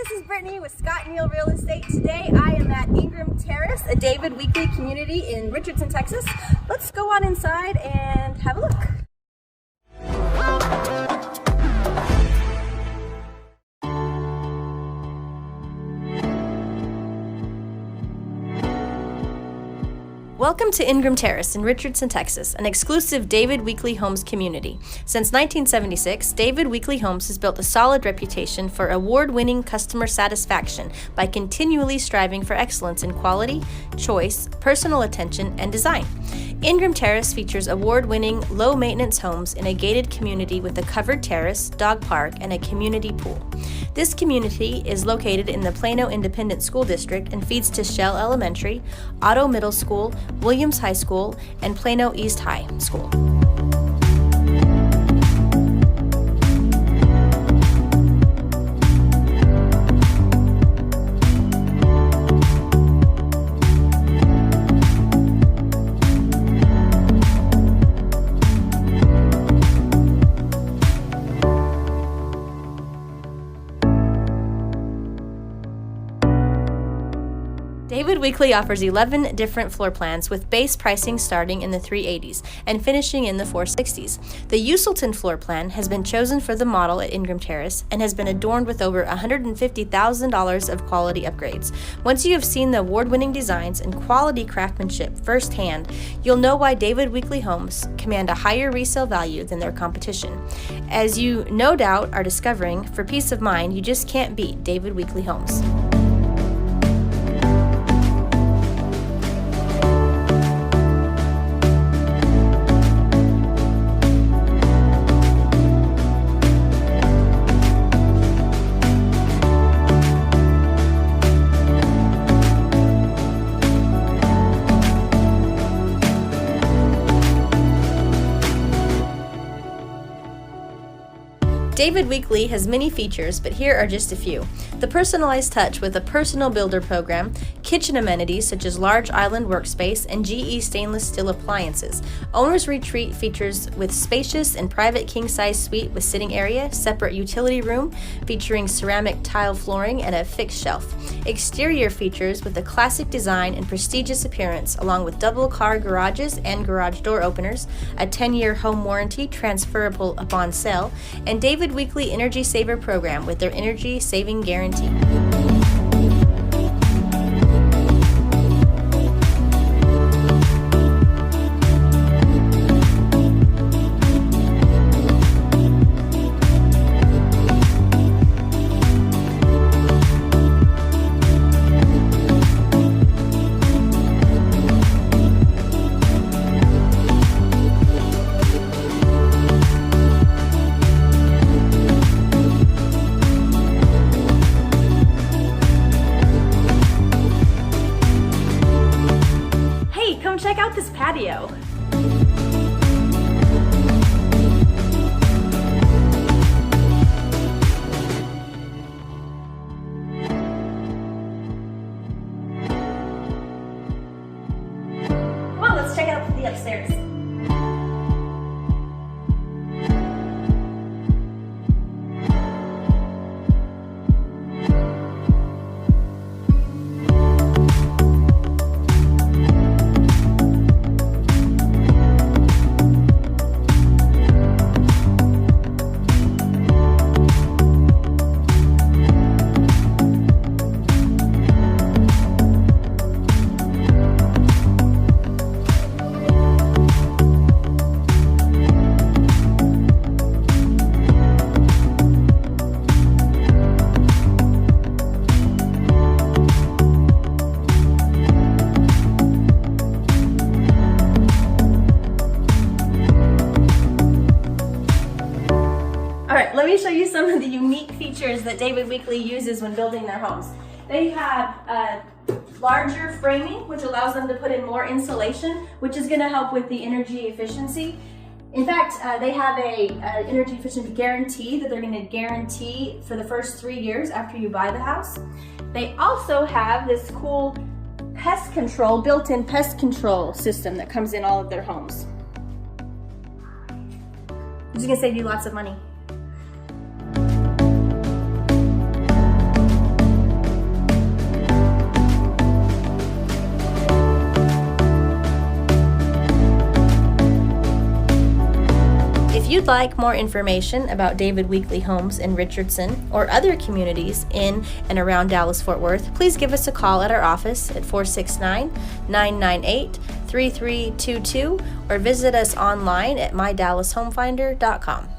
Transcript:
This is Brittany with Scott Neal Real Estate. Today I am at Ingram Terrace, a David Weekley community in Richardson, Texas. Let's go on inside and have a look. Welcome to Ingram Terrace in Richardson, Texas, an exclusive David Weekley Homes community. Since 1976, David Weekley Homes has built a solid reputation for award-winning customer satisfaction by continually striving for excellence in quality, choice, personal attention, and design. Ingram Terrace features award-winning, low-maintenance homes in a gated community with a covered terrace, dog park, and a community pool. This community is located in the Plano Independent School District and feeds to Shell Elementary, Otto Middle School, Williams High School, and Plano East High School. David Weekley offers 11 different floor plans with base pricing starting in the $380s and finishing in the $460s. The Youllton floor plan has been chosen for the model at Ingram Terrace and has been adorned with over $150,000 of quality upgrades. Once you have seen the award-winning designs and quality craftsmanship firsthand, you'll know why David Weekley Homes command a higher resale value than their competition. As you no doubt are discovering, for peace of mind, you just can't beat David Weekley Homes. David Weekley has many features, but here are just a few. The personalized touch with a personal builder program, kitchen amenities such as large island workspace, and GE stainless steel appliances. Owner's Retreat features with spacious and private king-size suite with sitting area, separate utility room featuring ceramic tile flooring and a fixed shelf. Exterior features with a classic design and prestigious appearance, along with double car garages and garage door openers, a 10-year home warranty transferable upon sale, and David Weekley Energy Saver program with their energy saving guarantee. Check out this patio. Come on, let's check out the upstairs. Let me show you some of the unique features that David Weekley uses when building their homes. They have larger framing, which allows them to put in more insulation, which is going to help with the energy efficiency. In fact, they have a energy efficiency guarantee that they're going to guarantee for the first 3 years after you buy the house. They also have this cool pest control, built-in pest control system that comes in all of their homes. It's going to save you lots of money. If you'd like more information about David Weekley Homes in Richardson or other communities in and around Dallas-Fort Worth, please give us a call at our office at 469-998-3322 or visit us online at mydallashomefinder.com.